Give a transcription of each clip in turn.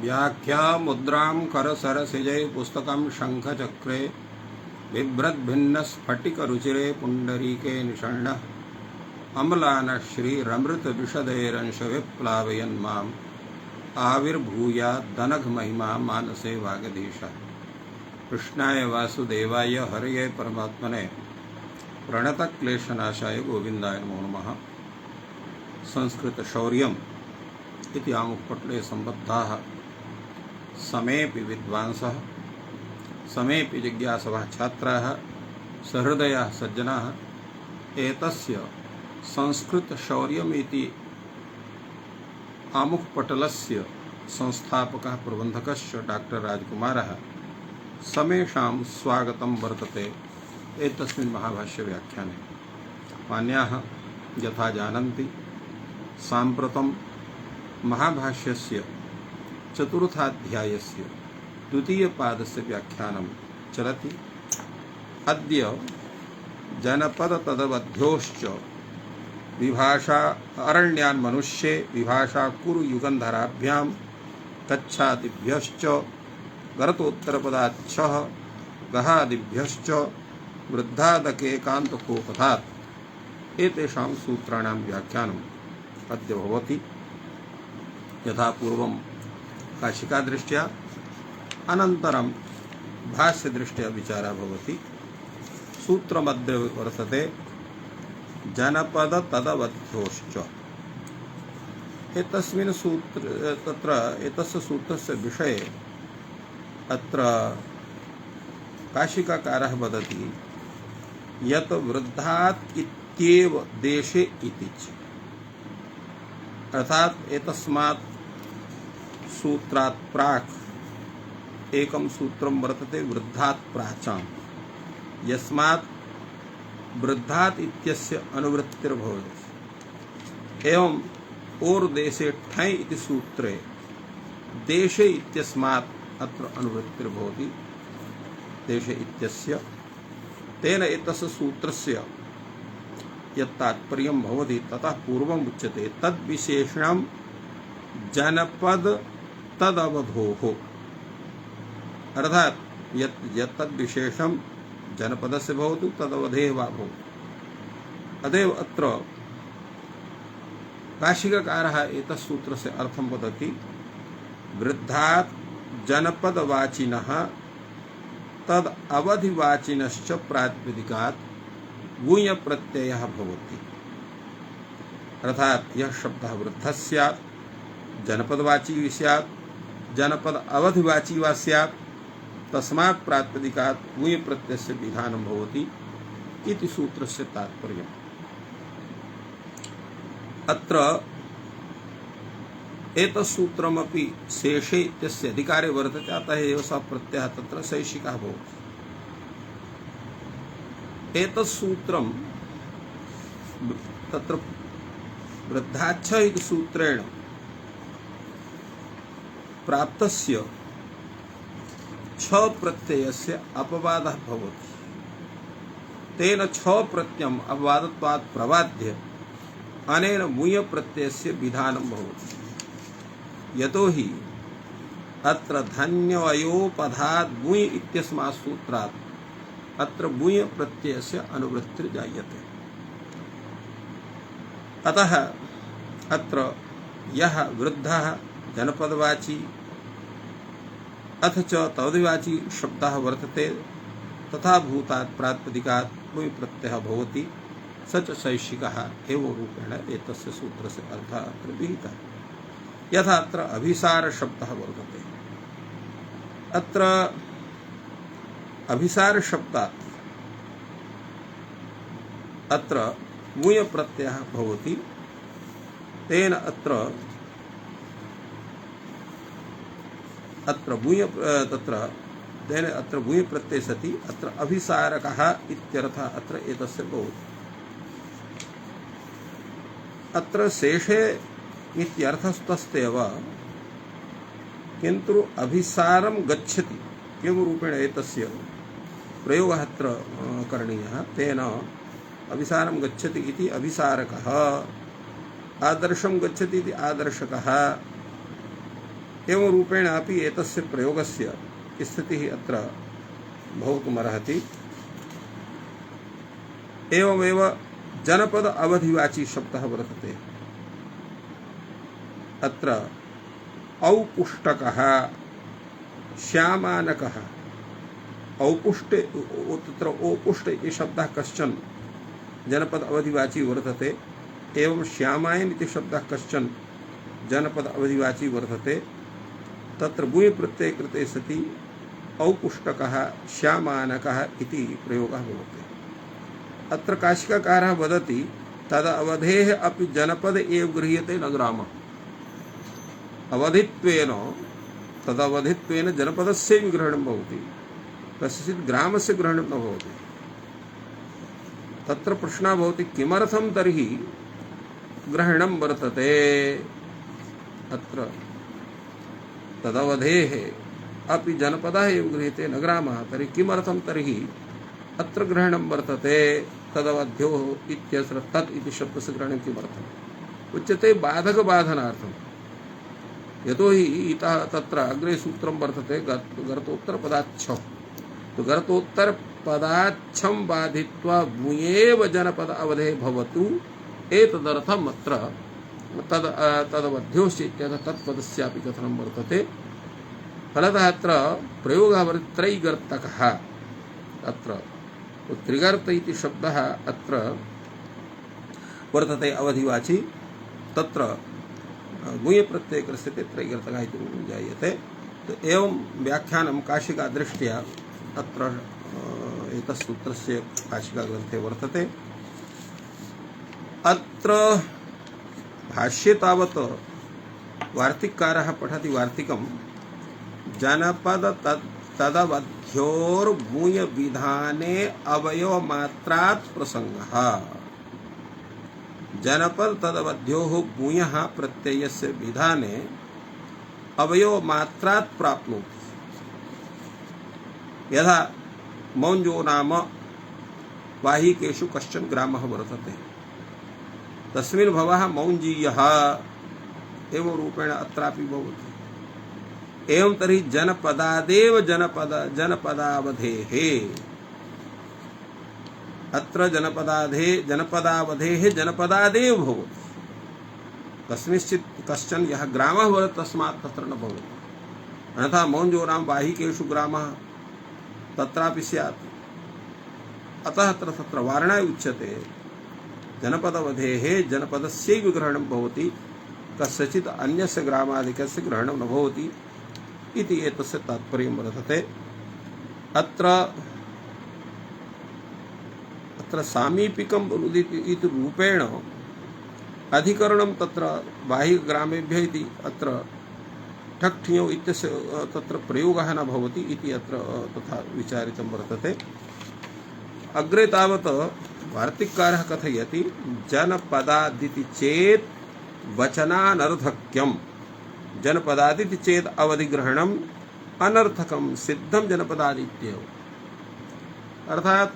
व्याख्या मुद्रां करसरसिजै पुस्तकं शङ्खचक्रे बिभ्रद्भिन्नस्फटिकरुचिरे पुण्डरीके निषण्णः अम्लानश्रीरमृतविशदैरंशविप्लावयन्माम् आविर्भूयाद्दनघमहिमा मानसे वागधीशः। कृष्णाय वासुदेवाय हरये परमात्मने प्रणतक्लेशनाशाय गोविन्दाय नमो नमः। संस्कृतशौर्यम् इति आमुखपटले सम्बद्धाः समेऽपि विद्वांसः समेऽपि जिज्ञासवः छात्राः सहृदयाः सज्जनाः एतस्य संस्कृतशौर्यमिति आमुखपटलस्य संस्थापकः प्रबन्धकश्च डॉक्टर राजकुमारः समेषां स्वागतं वर्तते एतस्मिन् महाभाष्यव्याख्याने। मान्याः यथा जानन्ति साम्प्रतं महाभाष्यस्य चतुर्थाध्यायस्य द्वितीयपादस्य व्याख्यानं चलति। अद्य जनपदतदवध्योश्च विभाषा अरण्यान् मनुष्ये विभाषा कुरु युगन्धराभ्यां कच्छादिभ्यश्च गरतोत्तरपदाच्छः गहादिभ्यश्च वृद्धादकेकान्तकोपथात् एतेषां सूत्राणां व्याख्यानम् अद्य भवति। यथा पूर्वं काशिकादृष्ट्या अनन्तरं भाष्यदृष्ट्या विचारः भवति। सूत्रमध्ये वर्तते जनपदतदवध्योश्च। एतस्मिन् एतस्य सूत्रस्य विषये अत्र काशिकाकारः वदति यत् वृद्धात् इत्येव देशे इति च। अर्थात एतस्मात् सूत्रात् प्राक् एकं सूत्रं वर्तते वृद्धात् प्राचाम्, यस्मात् वृद्धात् इत्यस्य अनुवृत्तिर्भवति। एवं और देशे ठञ् इति सूत्रे देशे इत्यस्मात् अत्र अनुवृत्तिर्भवति देशे इत्यस्य। तेन एतस्य सूत्रस्य यत्तात्पर्यं भवति ततः पूर्वम् उच्यते तद्विशेषणं जनपद तदवधोः। अर्थात यत्तद्विशेषं जनपदस्य भवतु तदवधेः वा भवतु। अतएव अत्र काशिकाकारः एतस्य सूत्रस्य अर्थं वदति वृद्धात् जनपदवाचिनः तद अवधिवाचिनश्च प्रातिपदिकात् वूय प्रत्ययः भवति। अर्थात यह शब्दः वृद्धः स्यात्, जनपदवाची स्यात्, जनपद अवधिवाची वा स्यात्, तस्मात् प्रातिपदिकात् वूय प्रत्ययस्य विधानं भवति इति सूत्रस्य तात्पर्यम्। अत्र एतत्सूत्रमपि शेषे इत्यस्य अधिकारे वर्तते, अतः एव सः प्रत्ययः तत्र शैषिकः भवति। एतत्सूत्रं तत्र वृद्धाच्छ इति सूत्रेण प्राप्तस्य छ प्रत्ययस्य अपवादः भवति। तेन छ प्रत्ययम् अपवादत्वात् प्रबाध्य अनेन मूय प्रत्ययस्य विधानं भवति। यतोहि अत्र धन्यवयोपधात् मूय इत्यस्मात् सूत्रात् अत्र मूय प्रत्ययस्य अनुवृत्तिर्जायते। अतः अत्र यः वृद्धः जनपदवाची अथ च तवदिवाची शब्दः वर्तते तथा भूतात् प्रातिपदिकात् मूय प्रत्ययः भवति स च शैषिकः एवं रूपेण एतस्य सूत्रस्य अर्थः अत्र विहितः। यथा अत्र अभिसार शब्दः वर्तते। अत्र अभिसार शब्दात् अत्र मूय प्रत्ययः भवति। तेन अत्र मूय प्रत्यय सति अत्र अभिसारकः इत्यर्थः अत्र एतस्य भवति। अत्र शेषे इत्यर्थस्तस्यैव, किन्तु अभिसारं गच्छति एवं रूपेण एतस्य प्रयोगः अत्र करणीयः। तेन अभिसारं गच्छति इति अभिसारकः, आदर्शं गच्छति इति आदर्शकः, एवं रूपेण अपि एतस्य प्रयोगस्य स्थितिः अत्र भवितुमर्हति। एवमेव जनपद अवधिवाची शब्दः वर्तते। अत्र औपुष्टकः, श्यामानकः, औपुष्टे तत्र ओपुष्ट इति शब्दः कश्चन जनपद अवधिवाची वर्तते। एवं श्यामायन इति शब्दः कश्चन जनपद अवधिवाची वर्तते। तत्र भूय प्रत्यय कृते सति औपुष्टकः श्यामानकः इति प्रयोगः भवति। अत्र काशिकाकारः वदति तद अवधेः अपि जनपद एव गृह्यते न ग्रामः। अवधित्वेन तदवधित्वेन जनपदस्य ग्रहणं भवति, कस्यचित् ग्रामस्य ग्रहणं न भवति। तत्र प्रश्नः भवति किमर्थं तर्हि ग्रहणं वर्तते। अत्र तदवधेः अपि जनपदः एव गृह्यते न ग्रामः, तर्हि किमर्थं तर्हि अत्र ग्रहणं वर्तते। तदवध्योः इत्यत्र तत् इति शब्दस्य ग्रहणं किमर्थम् उच्यते बाधकबाधनार्थम्। यतोहि इतः तत्र अग्रे सूत्रं वर्तते गर्तोत्तरपदाच्छौ। तो गर्तोत्तरपदाच्छं बाधित्वा भूयेव जनपद अवधेः भवतु एतदर्थम् अत्र तदवध्योश्च इत्यतः तत्पदस्यापि कथनं वर्तते। फलतः अत्र प्रयोगः वर्तते त्रैगर्तकः। अत्र त्रिगर्त इति शब्दः अत्र वर्तते अवधिवाची। तत्र गुय प्रत्यय कृते त्रैगर्तकः इति जायते। तो एवं व्याख्यानं काशिका दृष्ट्या अत्र एतस्य सूत्रस्य काशिकाग्रन्थे वर्तते। अत्र भाष्ये तावत् वार्तिककारः पठति वार्तिकं जनपद तदवध्योर्भूय विधाने अवयवमात्रात् प्रसंगः। जनपद तदवध्योः भूयः प्रत्ययस्य विधाने अवयवमात्रात् प्राप्नोति। यथा मौञ्जो नाम वाहिकेषु कश्चन ग्रामः वर्तते, तस्मिन् भवः मौञ्जीयः एवं रूपेण अत्रापि भवति। एवं तर्हि जनपदादेव जनपदावधेः अत्र जनपदावधेः जनपदादेव भवति। कस्मिंश्चित् कश्चन यः ग्रामः भवति तस्मात् तत्र न भवति। अन्यथा मौञ्जो नाम वाहिकेषु ग्रामः तत्रापि स्यात्। अतः तत्र वारणा उच्यते जनपदवधेः जनपदस्यैव ग्रहणं भवति, कस्यचित् अन्यस्य ग्रामाधिकस्य ग्रहणं न भवति इति एतस्य तात्पर्यं वर्तते। अत्र सामीपिकं इति रूपेण अधिकरणं तत्र बाह्यग्रामेभ्यः इति अत्र ठक्ठियो इत्यस्य तत्र प्रयोगः न भवति इति अत्र तथा विचारितं वर्तते। अग्रे तावत् वार्तिककारः कथयति जनपदादिति चेत् वचनानर्थक्यम्। जनपदादिति चेत् अवधिग्रहणम् अनर्थकं सिद्धं जनपदादित्येव। अर्थात्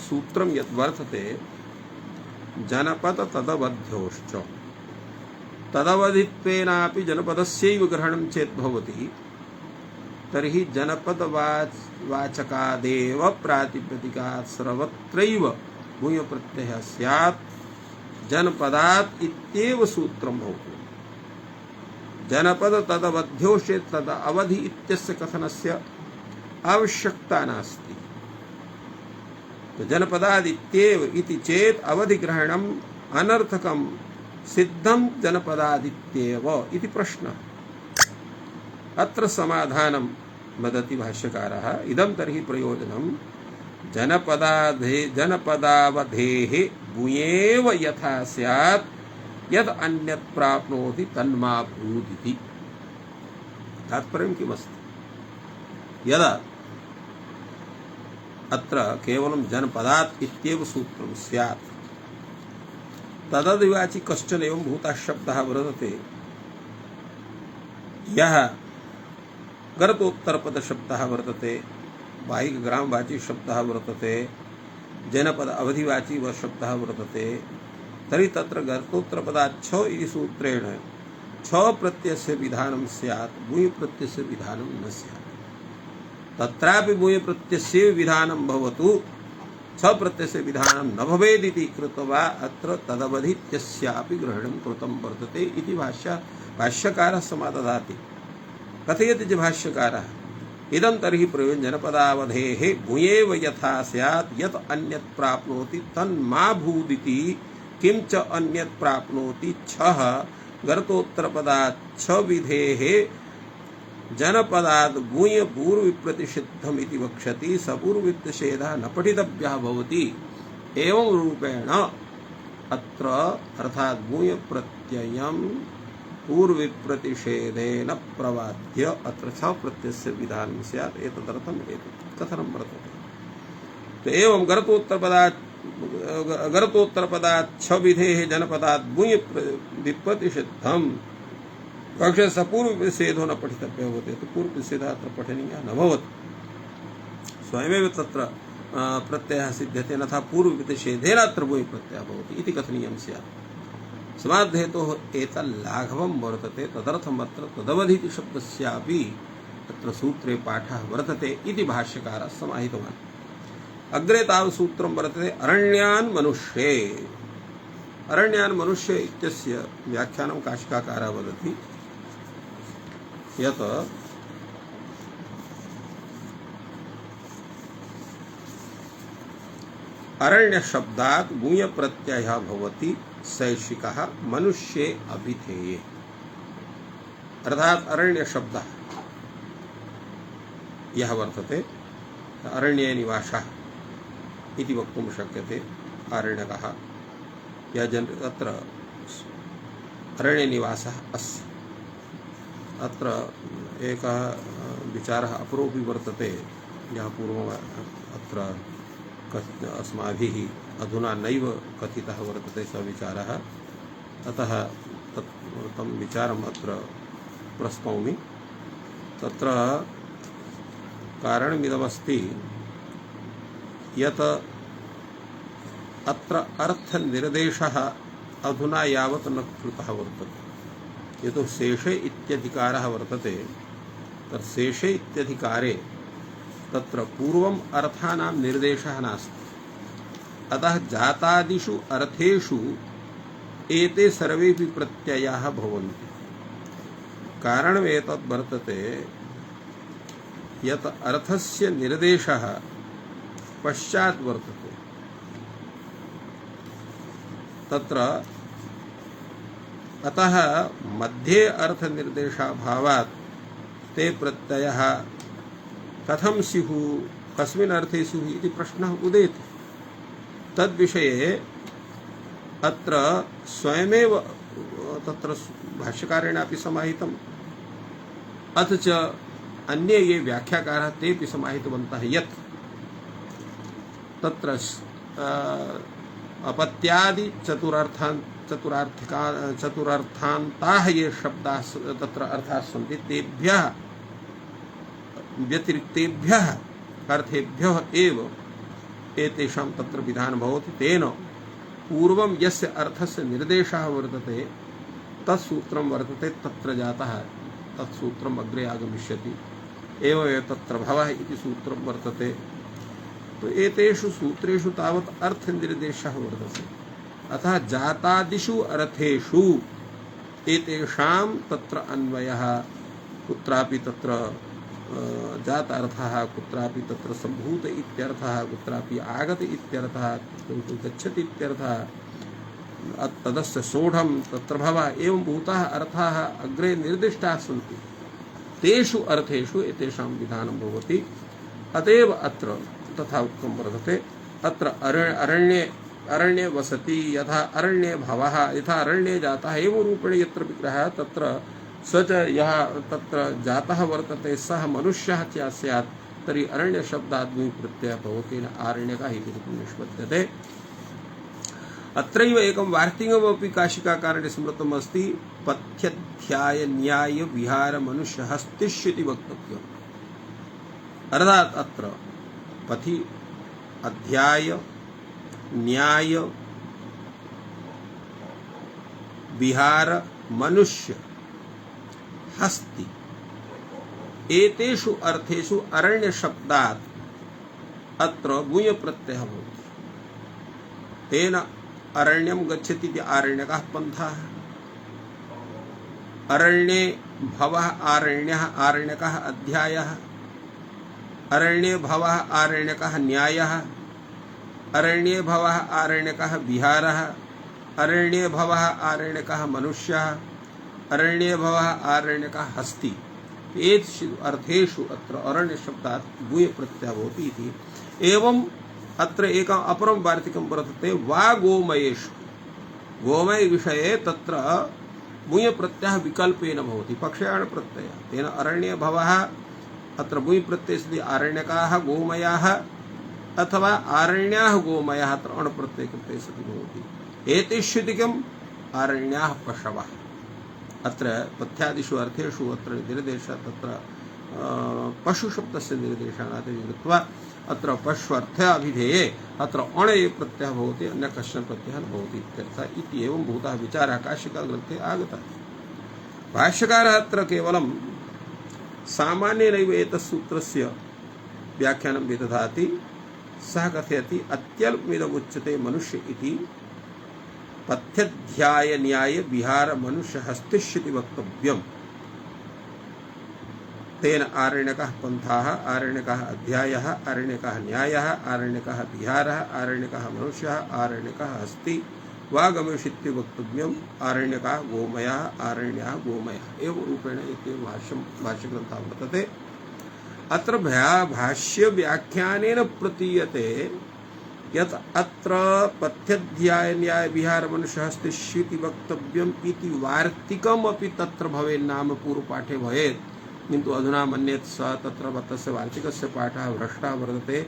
सूत्रं यत् वर्तते जनपद तदवध्योश्च तदवधित्वेनापि जनपदस्यैव ग्रहणं चेत् भवति, तर्हि जनपदवाचकादेव प्रातिपदिकात् सर्वत्रैव भूय प्रत्ययः स्यात् जनपदात् इत्येव सूत्रं भवति। जनपद तदवध्योश्चेत् तद अवधि इत्यस्य कथनस्य आवश्यकता नास्ति। तो जनपदादित्येव इति चेत् अवधिग्रहणम् अनर्थकं सिद्धं जनपदादित्येव इति प्रश्नः। अत्र समाधानं वदति भाष्यकारः इदं तर्हि प्रयोजनं जनपदावधेः भूयेव यथा स्यात् यद् अन्यत् प्राप्नोति तन्मा भूदिति। तात्पर्यं किमस्ति? यदा अत्र केवलं जनपदात् इत्येव सूत्रं स्यात्, तदधिवाची कश्चन एवं भूतः शब्दः वर्तते यः गर्तोत्तरपदशब्दः वर्तते, बाह्यग्रामवाची शब्दः वर्तते, जनपद अवधिवाची वह शब्दः वर्तते। तर्हि तत्र गर्तोत्तरपदाच्छौ इति सूत्रेण छ प्रत्ययस्य विधानं स्यात् भूय प्रत्ययस्य विधानं न स्यात्। तत्रापि भूय प्रत्ययस्य विधानं भवतु छ प्रत्ययस्य विधानं न भवेदिति कृत्वा अत्र तदवधित्यस्यापि ग्रहणं कृतं वर्तते इति भाष्यकारः समाददाति। कथयति च भाष्यकारः इदं तर्हि प्रयोजनपदावधेः भूयेव यथा स्यात् यत् अन्यत् प्राप्नोति तन्मा भूदिति किं च अन्यत् प्राप्नोति छः गर्तोत्तरपदात् छ विधेः जनपदात् भूय पूर्वविप्रतिषिद्धम् इति वक्षति सपूर्वविप्रतिषेधः न पठितव्यः भवति। एवं रूपेण अत्र अर्थात् भूय प्रत्ययं पूर्वविप्रतिषेधेन प्रवाद्य अत्र छ प्रत्ययस्य विधानं स्यात् एतदर्थम् एतत् कथनं वर्तते। तो एवं गर्तोत्तरपदात् छ विधेः जनपदात् भूय विप्रतिषिद्धम् कक्ष सपूर्वविषेधो न पठितव्यः भवति। तो पूर्वविषेधः अत्र पठनीयः न भवति। स्वयमेव तत्र प्रत्ययः सिद्ध्यते न था पूर्वविषेधेन अत्र भूय प्रत्ययः भवति इति कथनीयं स्यात्। समाद्धेतोः एतल्लाघवं वर्तते तदर्थम् अत्र तदवधिति शब्दस्यापि अत्र सूत्रे पाठः वर्तते इति भाष्यकारः समाहितवान्। अग्रे तावत् सूत्रं वर्तते अरण्यान् मनुष्ये। अरण्यान् मनुष्ये इत्यस्य व्याख्यानं काशिकाकारः वदति यत् अरण्य शब्दात् भूय प्रत्ययः भवति शैषिकः मनुष्ये अभिधेये। अर्थात् अरण्य शब्दः यः वर्तते अरण्ये निवासः इति वक्तुं शक्यते। आरण्यकः अत्र अरण्यनिवासः अस्ति। अत्र एकः विचारः अपरोऽपि वर्तते यः पूर्वम् अत्र अस्माभिः अधुना नैव कथितः वर्तते स विचारः। अतः तं विचारम् अत्र प्रस्तौमि। तत्र कारणमिदमस्ति यत् अत्र अर्थनिर्देशः अधुना यावत् न कृतः वर्तते। यतो शेषे इत्यधिकारः वर्तते तत् शेषे इत्यधिकारे तत्र पूर्वम् अर्थानां निर्देशः नास्ति। अतः जातादिषु अर्थेषु एते सर्वेपि प्रत्ययाः भवन्ति। कारणमेतत् वर्तते यत् अर्थस्य निर्देशः पश्चात् वर्तते। तत्र अतः मध्ये अर्थनिर्देशाभावात् ते प्रत्ययः कथं स्युः कस्मिन् अर्थे स्युः इति प्रश्नः उदेति। तद्विषये अत्र स्वयमेव तत्र भाष्यकारेणापि समाहितम् अथ च अन्ये ये व्याख्याकारः तेपि समाहितवन्तः यत् तत्र अपत्यादि चतुरार्थान्ताः ये शब्दाः तत्र अर्थाः सन्ति तेभ्यः व्यतिरिक्तेभ्यः अर्थेभ्यः एव एतेषां तत्र विधानं भवति। तेन पूर्वं यस्य अर्थस्य निर्देशः वर्तते तत्सूत्रं वर्तते तत्र जातः तत्सूत्रम् अग्रे आगमिष्यति। एवमेव तत्र भवः इति सूत्रं वर्तते। तो एतेषु सूत्रेषु तावत् अर्थनिर्देशः वर्तते। अतः जातादिषु अर्थेषु एतेषां तत्र अन्वयः कुत्रापि तत्र जात अर्थः कुत्रापि तत्र सम्भूत इत्यर्थः कुत्रापि आगत इत्यर्थः किन्तु गच्छति इत्यर्थः तदस्य सोढं तत्र भवः एवं भूताः अर्थाः अग्रे निर्दिष्टाः सन्ति। तेषु अर्थेषु एतेषां विधानं भवति। अतएव अत्र तथा उक्तं वर्तते अत्र अरण्ये वसति यथा अरण्ये भवः यथा अरण्ये जातः एवं रूपेण यत्र विग्रहः तत्र स च यः तत्र जातः वर्तते सः मनुष्यः च स्यात् तर्हि अरण्यशब्दात् प्रत्ययः भवति न आरण्यकः इति निष्पद्यते। अत्रैव एकं वार्तिकमपि काशिकाकारेण स्मृतम् अस्ति पथ्याध्याय न्याय विहार मनुष्य हस्तिष्य इति वक्तव्यम्। अर्थात् अत्र पथि अध्याय न्याय विहार मनुष्य हस्ति। एतेषु अर्थेषु अरण्य शब्दात् अत्र भूय प्रत्ययः भवति। तेन अरण्यं गच्छति इति आरण्यकः पन्थः। अरण्ये भवः आरण्यः आरण्यकः अध्यायः। अरण्ये भवः आरण्यकः न्यायः। अरण्ये भवः आरण्यकः विहारः। अरण्ये भवः आरण्यकः मनुष्यः। अरण्ये भवः आरण्यकः हस्ति। एतेषु अर्थेषु अत्र अरण्य शब्दात् भूय प्रत्ययः भवति इति। एवं अत्र एकम् अपरं वार्तिकं वर्तते वा गोमयेषु। गोमय विषये तत्र भूय प्रत्ययः विकल्पेन भवति पक्षाण प्रत्ययः। तेन अरण्ये भवः अत्र भूय प्रत्ययस्य आरण्यकाः गोमयाः अथवा आरण्याः गोमयाः अत्र अण प्रत्यय कृते सति भवति। एतेष्वितिकम् आरण्याः पशवः। अत्र पथ्यादिषु अर्थेषु अत्र निर्देशः तत्र पशुशब्दस्य निर्देशानात् कृत्वा अत्र पश्वर्थे अत्र अण एव प्रत्ययः भवति, अन्य कश्चन प्रत्ययः न भवति इत्यर्थः। इति एवं भूतः विचारः काशिकाग्रन्थे आगतः। भाष्यकारः अत्र केवलं सामान्येनैव एतत् सूत्रस्य व्याख्यानं विदधाति। सः कथयति अत्यल्पमिदमुच्यते मनुष्य इति पथ्यध्याय न्याय विहार मनुष्य हस्तिष्यति वक्तव्यम्। तेन आरण्यकः पन्थाः, आरण्यकः अध्यायः, आरण्यकः न्यायः, आरण्यकः विहारः, आरण्यकः मनुष्यः, आरण्यकः हस्ति वागमेषित्य वक्तव्यम्। आरण्यकः गोमयः, आरण्यः गोमयः एवं रूपेण इति भाष्यग्रन्थः वर्तते। अत्र भाष्य व्याख्यानेन प्रतीयते यत् अत्र पथ्यध्याय न्याय विहार मनुष्य हस्तिष्यति वक्तव्यम् इति वार्तिकमपि तत्र भवेन्नाम पूर्वपाठे भवेत्। किन्तु अधुना मन्येत् स तत्र तस्य वार्तिकस्य पाठः भ्रष्टः वर्तते।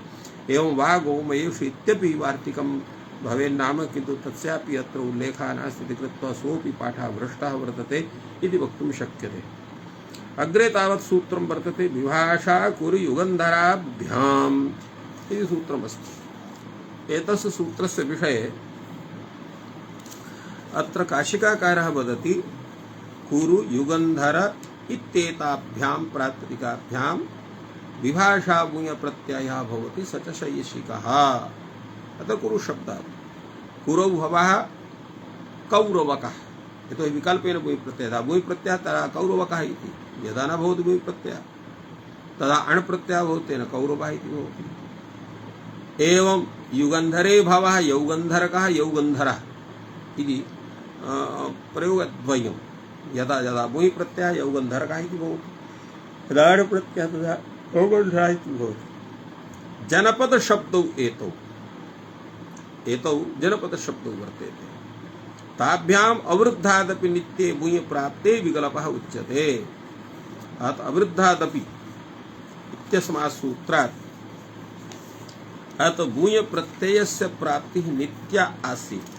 एवं वा गोमयेषु इत्यपि वार्तिकं भवेन्नाम किन्तु तस्यापि अत्र उल्लेखः नास्ति इति कृत्वा सोऽपि पाठः भ्रष्टः वर्तते इति वक्तुं शक्यते। अग्रे तावत् सूत्रं वर्तते विभाषा कुरु युगन्धराभ्याम् इति सूत्रमस्ति। एतस्य सूत्रस्य विषये अत्र काशिकाकारः वदति कुरु युगन्धर इत्येताभ्यां प्रातिपदिकाभ्यां विभाषा भूय प्रत्ययः भवति स च शैयशिकः। अतः कुरु शब्दात् कुरौ भवः कौरवकः। यतो हि विकल्पेन भूय प्रत्ययः भूय प्रत्ययः तदा कौरवकः इति। यदा न भवति भूय प्रत्ययः तदा अण् प्रत्ययः भवति तेन कौरवः इति भवति। एवं युगन्धरे भवः यौगन्धरकः यौगन्धरः इति प्रयोगद्वयम्। यदा यदा भूय प्रत्ययः यौगन्धरकः इति भवति, यदा अण् प्रत्ययः तदा यौगन्धरः इति भवति। जनपद शब्दौ एतौ जनपद शब्दौ वर्तेते। ताभ्याम् अवृद्धादपि नित्ये भूय प्राप्ते विकल्पः उच्यते। अतः अवृद्धादपि इत्यस्मात् सूत्रात् अतः भूय प्रत्ययस्य प्राप्तिः नित्या आसीत्।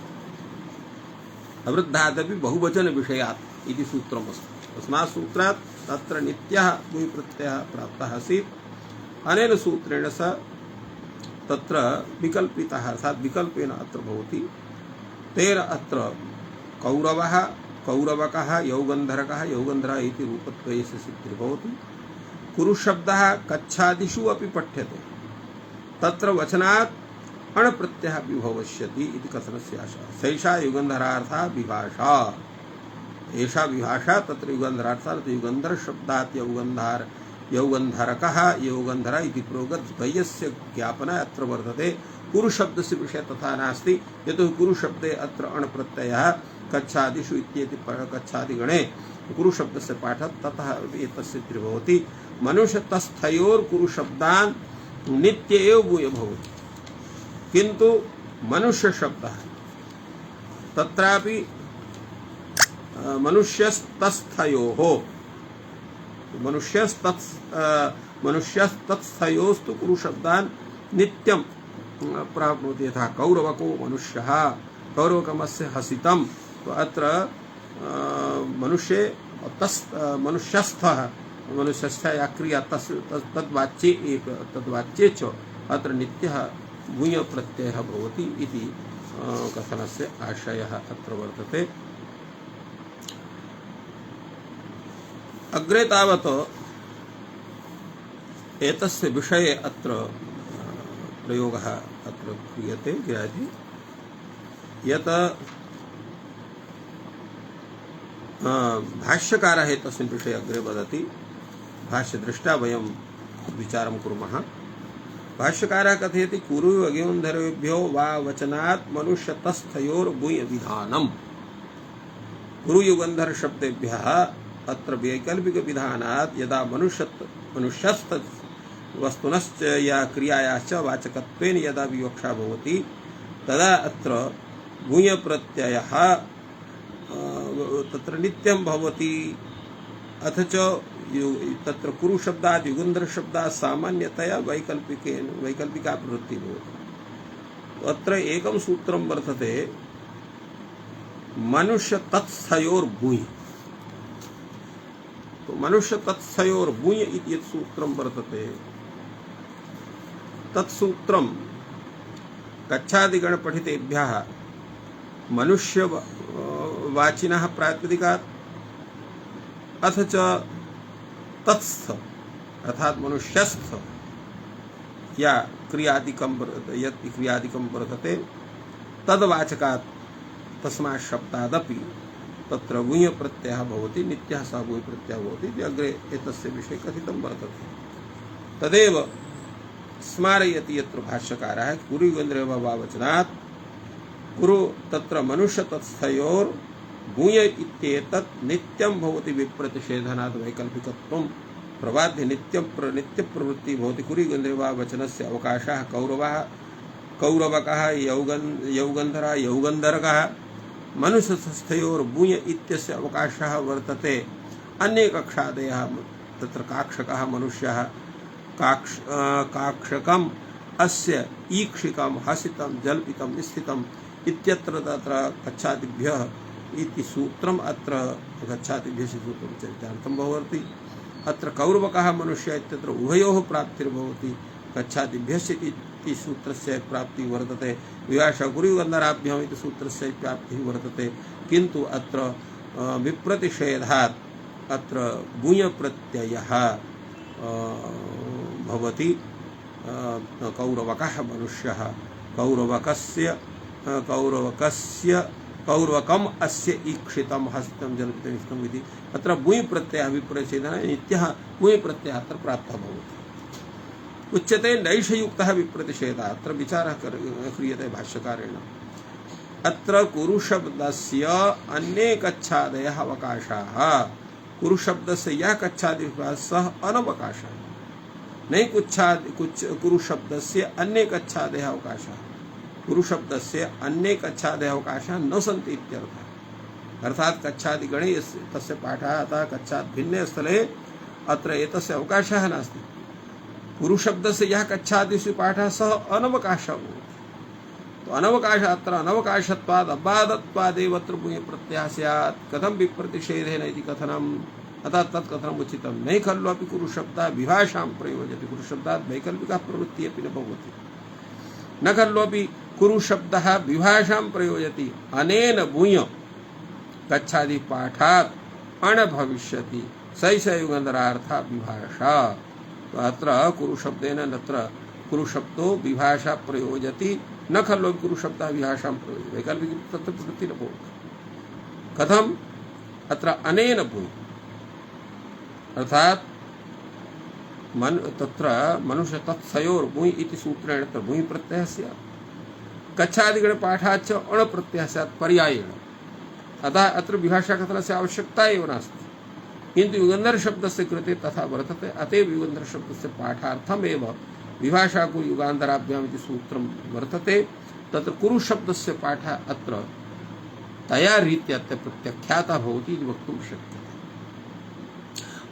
अवृद्धादपि बहुवचन विषयात् इति सूत्रमस्ति। तस्मात् सूत्रात् तत्र नित्यः भूय प्रत्ययः प्राप्तः आसीत्। अनेन सूत्रेण स तत्र विकल्पितः अर्थात् विकल्पेन अत्र भवति। तेन अत्र कौरवः कौरवकः यौगन्धरकः यौगन्धरः इति रूपद्वयस्य सिद्धिर्भवति। कुरुशब्दः कच्छादिषु अपि पठ्यते। तत्र वचनात् अण् प्रत्ययः अपि भविष्यति इति कथनस्य आशा। सैषा युगन्धरार्था विभाषा। एषा विभाषा तत्र युगन्धरार्थात् युगन्धर शब्दात् यौगन्धरकः यौगन्धर इति प्रयोगद्वयस्य ज्ञापना अत्र वर्तते। कुरुशब्दस्य विषये तथा नास्ति। यतो हि कुरुशब्दे अत्र अण् प्रत्ययः कच्छादिषु इत्येति कच्छादिगणे कुरुशब्दस्य पाठः ततः एतस्य भवति। मनुष्यतस्थयोर्कुरुशब्दान् नित्य एव भूय भवति। किन्तु मनुष्यशब्दः तत्रापि मनुष्यस्तस्थयोः मनुष्यस्तस्थयोस्तु कुरुशब्दान् नित्यं प्राप्नोति। यथा कौरवको मनुष्यः कौरवकमस्य हसितं। तो अत्र मनुष्ये मनुष्यस्थः मनुष्यस्थ या क्रिया तद्वाच्ये च अत्र नित्यः भूय प्रत्ययः भवति इति कथनस्य आशयः अत्र वर्तते। अग्रे तावत् एतस्य विषये अत्र प्रयोगः अत्र क्रियते गिराजी यत् भाष्यकारः एतस्मिन् विषये अग्रे वदति। भाष्यदृष्ट्या वयं विचारं कुर्मः। भाष्यकारः कथयति कुरुयुगन्धरेभ्यो वा वचनात् मनुष्यतस्थयोर्भूय विधानम्। कुरुयुगन्धर शब्देभ्यः अत्र वैकल्पिक विधानात् यदा मनुष्यस्थ वस्तुनश्च या क्रियायाश्च वाचकत्वेन यदा विवक्षा भवति तदा अत्र भूय प्रत्ययः तत्र नित्यं भवति। अथ च तत्र कुरु शब्दात् युगन्धर शब्दात् सामान्यतया वैकल्पिका प्रवृत्तिः भवति। अत्र एकं सूत्रं वर्तते मनुष्य तत्स्थयोर्भूय। तो मनुष्य तत्स्थयोर्भूय इति यत् सूत्रं वर्तते तत्सूत्रं कच्छादिगण पठितेभ्यः मनुष्य वाचिनः प्रातिपदिकात् अथ च तत्स्थ अर्थात मनुष्यस्थ या क्रियादिकं यत् क्रियादिकं वर्तते तद्वाचकात् तस्मात् शब्दादपि तत्र भूय प्रत्ययः भवति। नित्यः सः भूय प्रत्ययः भवति इति अग्रे एतस्य विषये कथितं वर्तते। तदेव स्मारयति यत्र भाष्यकारः कुरुयुगन्धरेभ्यो वा वचनात् कुरु तत्र मनुष्य तत्स्थयोर् भूय इत्येतत् नित्यं भवति विप्रतिषेधनात् वैकल्पिकत्वं प्रबाध्य नित्य प्रवृत्ति भवति। कुरुयुगन्धरेभ्यो वा वचनस्य अवकाशः कौरवकः यौगन्धरः यौगन्धरकः मनुष्यतस्थयोर्भूय इत्यस्य अवकाशः वर्तते। अन्ये कक्षादयः तत्र काक्षकः मनुष्यः काक्षकम् अस्य ईक्षिकं हसितं जल्पितं स्थितम् इत्यत्र तत्र कच्छादिभ्यः इति सूत्रम् अत्र गच्छादिभ्यः सूत्रं चरितार्थं भवति। अत्र कौरवकः मनुष्य इत्यत्र उभयोः प्राप्तिर्भवति। गच्छादिभ्यश्च इति सूत्रस्य प्राप्तिः वर्तते। विभाषा कुरुयुगन्धराभ्याम् इति सूत्रस्य प्राप्तिः वर्तते। किन्तु अत्र विप्रतिषेधात् अत्र भूय प्रत्ययः भवति। कौरवकः मनुष्यः कौरवकम् अस्य ईक्षितं हसितं जल्पितं स्थितम् इति अत्र भूय प्रत्ययः विप्रतिषेधेन नित्यः भूय प्रत्ययः अत्र प्राप्तः भवति। उच्यते नैषयुक्तः विप्रतिषेधः। अत्र विचारः क्रियते भाष्यकारेण। अत्र कुरुशब्दस्य अन्ये कच्छादयः अवकाशाः। कुरुशब्दस्य यः कच्छादिः सः अनवकाशः नहीं कुरुशब्दस्य अन्ये कच्छादयः अवकाशः। कुरुशब्दस्य अन्ये कच्छादयः अवकाशः न सन्ति इत्यर्थः। अर्थात् कच्छादिगणे तस्य पाठः अतः कच्छात् भिन्ने स्थले अत्र एतस्य अवकाशः नास्ति। कुरुशब्दस्य यः कच्छादिषु पाठः सः अनवकाशः भवति। तो अनवकाश अत्र अनवकाशत्वाद् अबाधत्वादेव अत्र भूय प्रत्ययः स्यात्। कथं विप्रतिषेधेन इति कथनम्। अतः तत् कथनम् उचितं। नहि खलु अपि कुरुशब्दः विभाषां प्रयोजति। कुरुशब्दात् वैकल्पिका प्रवृत्तिः अपि न भवति। न खलु अपि कुरुशब्दः विभाषां प्रयोजति। अनेन भूय कच्छादि पाठात् अण भविष्यति सैष युगन्धरार्थः विभाषा। तो अत्र कुरुशब्देन नत्र कुरुशब्दो विभाषा प्रयोजति। न खलु कुरुशब्दः विभाषां प्रयोजति। वैकल्पिकी तत्र प्रवृत्तिः न भवति। कथम् अत्र अनेन भूय अर्थात तत्र मनुष्य तत्स्थयोर्भूय इति सूत्रेण तत्र भूय प्रत्ययः स्यात्। कच्छादिगणे पाठाच्च अण प्रत्ययः स्यात् पर्यायेण। अतः अत्र विभाषा कथनस्य आवश्यकता एव नास्ति। किन्तु युगन्धर शब्दस्य कृते तथा वर्तते। अतएव युगन्धर शब्दस्य पाठार्थमेव विभाषा कुरुयुगान्धराभ्याम् इति सूत्रं वर्तते। तत्र कुरुशब्दस्य पाठः अत्र तया रीत्या प्रत्याख्यातः भवति इति वक्तुं शक्यते।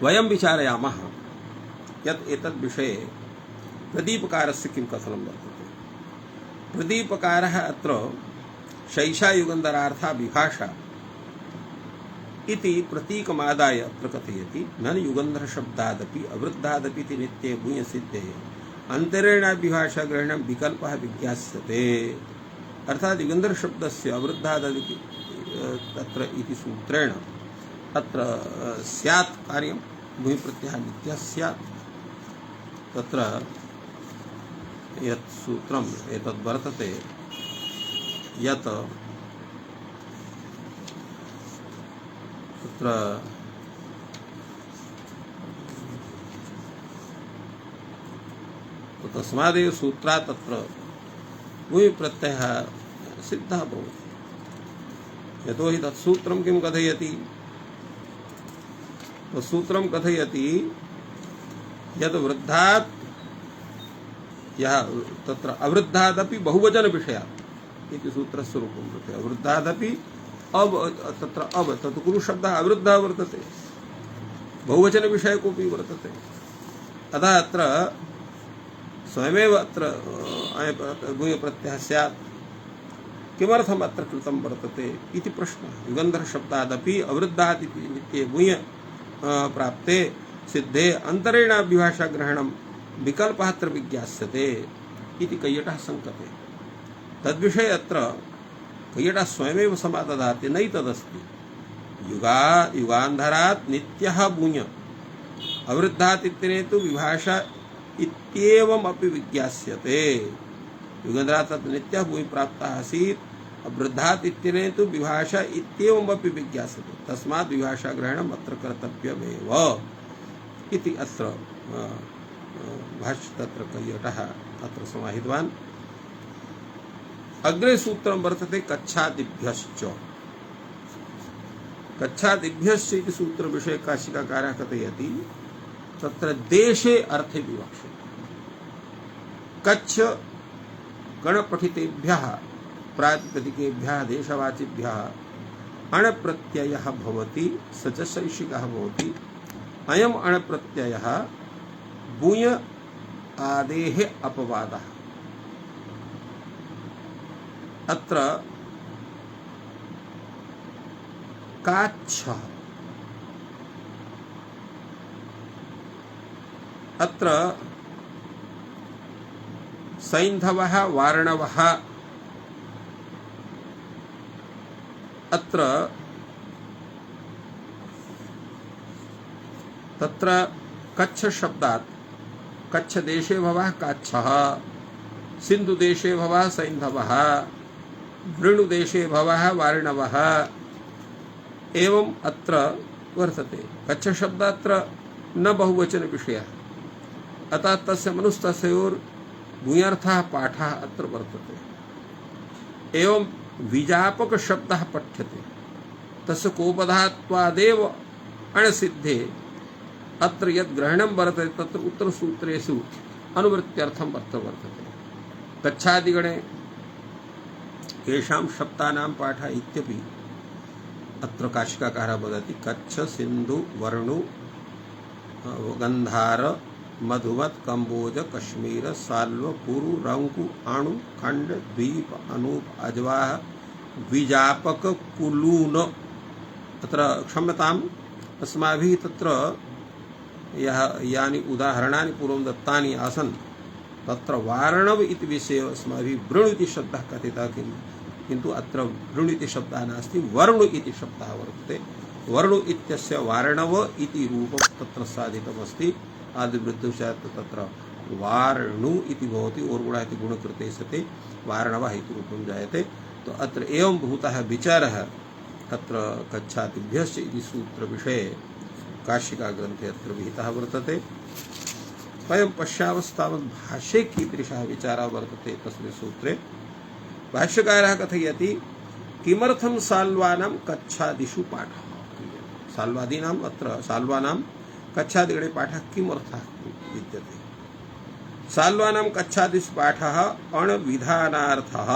वयं विचारयामः यत् एतद् विषये प्रदीपकारस्य किं कथनं वर्तते। प्रदीपकारः अत्र शैषा युगन्धरार्था विभाषा इति प्रतीकमादाय अत्र कथयति। नन युगन्धर शब्दादपि अवृद्धादपि इति नित्ये भूय सिद्धे अंतरेण विभाषा ग्रहणं विकल्पः विज्ञास्यते। अर्थात् युगन्धर शब्दस्य अवृद्धादपि तत्र इति सूत्रेण अत्र स्यात् कार्यं भूय प्रत्ययः नित्यः स्यात् तत्र यत् सूत्रम् एतद् वर्तते यत् तत्र तस्मादेव सूत्रात् तत्र भूय प्रत्ययः सिद्धः भवति यतो हि तत्सूत्रं किं कथयति सूत्रं कथयति यद् वृद्धात् यः तत्र अवृद्धादपि बहुवचन विषयात् इति सूत्रस्य रूपं वर्तते अवृद्धादपि तत्र तत् कुरुशब्दः अवृद्धः वर्तते बहुवचन विषय कोऽपि वर्तते अतः अत्र स्वयमेव अत्र भूय प्रत्ययः स्यात् किमर्थम् अत्र कृतं वर्तते इति प्रश्नः युगन्धर शब्दादपि अवृद्धात् इति नित्ये भूय प्राप्ते सिद्धे अंतरेण विभाषा ग्रहणं विकल्पः अत्र विज्ञास्यते इति कैयटः संकते तद्विषये अत्र कैयटः स्वयमेव समाददाति नैतदस्ति युगान्धरात् नित्यः भूय अवृद्धात् इत्यनेन तु विभाषा इत्येवम् अपि विज्ञास्यते युगन्धरात् तत् नित्यः भूय प्राप्तः आसीत् अवृद्धात् इत्यनेन तु विभाषा इत्येवम् अपि विज्ञास्यते तस्मात् विभाषा ग्रहणम् अत्र कर्तव्यमेव इति अत्र भाष्य तत्र कैयटः अत्र समाहितवान् अग्रे सूत्रं वर्तते कच्छादिभ्यश्च कच्छादिभ्यश्च इति सूत्रविषये काशिकाकारः कथयति तत्र देशे अर्थे विवक्षते कच्छ गणपठितेभ्यः प्रातिपदिकेभ्यः देशवाचिभ्यः अणप्रत्ययः भवति स च शैषिकः भवति अयम् अणप्रत्ययः भूय आदेः अपवादः अत्र काच्छः अत्र सैन्धवः वार्णवः अत्र तत्र कच्छ शब्दात् कच्छ देशे भवः काच्छः सिन्धु देशे भवः सैन्धवः वृणु देशे भवः वार्णवः एवं अत्र वर्तते कच्छ शब्द अत्र न बहुवचन विषयः अतः तस्य मनुस्तस्योर् भूयर्थः पाठः अत्र वर्तते एवं विजापक शब्दः पठ्यते तस्य कोपधात्वादेव अणसिद्धे अत्र यद् ग्रहणं वर्तते तत्र उत्तरसूत्रेषु अनुवृत्त्यर्थं वर्तते कच्छादिगणे केषां शब्दानां पाठः इत्यपि अत्र काशिकाकारः वदति कच्छ सिन्धु वर्णु गंधार मधुवत कंबोज कश्मीर साल्व पुरु रंकु अणु खंड द्वीप अनूप अजवाह विजापक कुलून तत्र क्षम्यताम् अस्माभिः तत्र यानि उदाहरणानि पूर्वं दत्तानि आसन् तत्र वारणव इति विषये अस्माभिः वृणु इति शब्दः कथितः किन्तु अत्र वृणु इति शब्दः नास्ति वरुण इति शब्दः वर्तते वर्णु इत्यस्य वारणव इति रूपं तत्र साधितमस्ति आदिवृद्धस्यात् तत्र वारणु इति भवति ओर्गुणः इति गुणकृते सति वारणवः इति रूपं जायते तो अत्र एवं भूतः विचारः तत्र कच्छादिभ्यश्च इति सूत्रविषये काशिकाग्रन्थे अत्र विहितः वर्तते वयं पश्यामस्तावत् भाष्ये कीदृशः विचारः वर्तते तस्मिन् सूत्रे भाष्यकारः कथयति किमर्थं साल्वानां कच्छादिषु पाठः साल्वादीनाम् अत्र साल्वानां कच्छादिगणे पाठः किमर्थः विद्यते साल्वानां कच्छादिषु पाठः अणविधानार्थः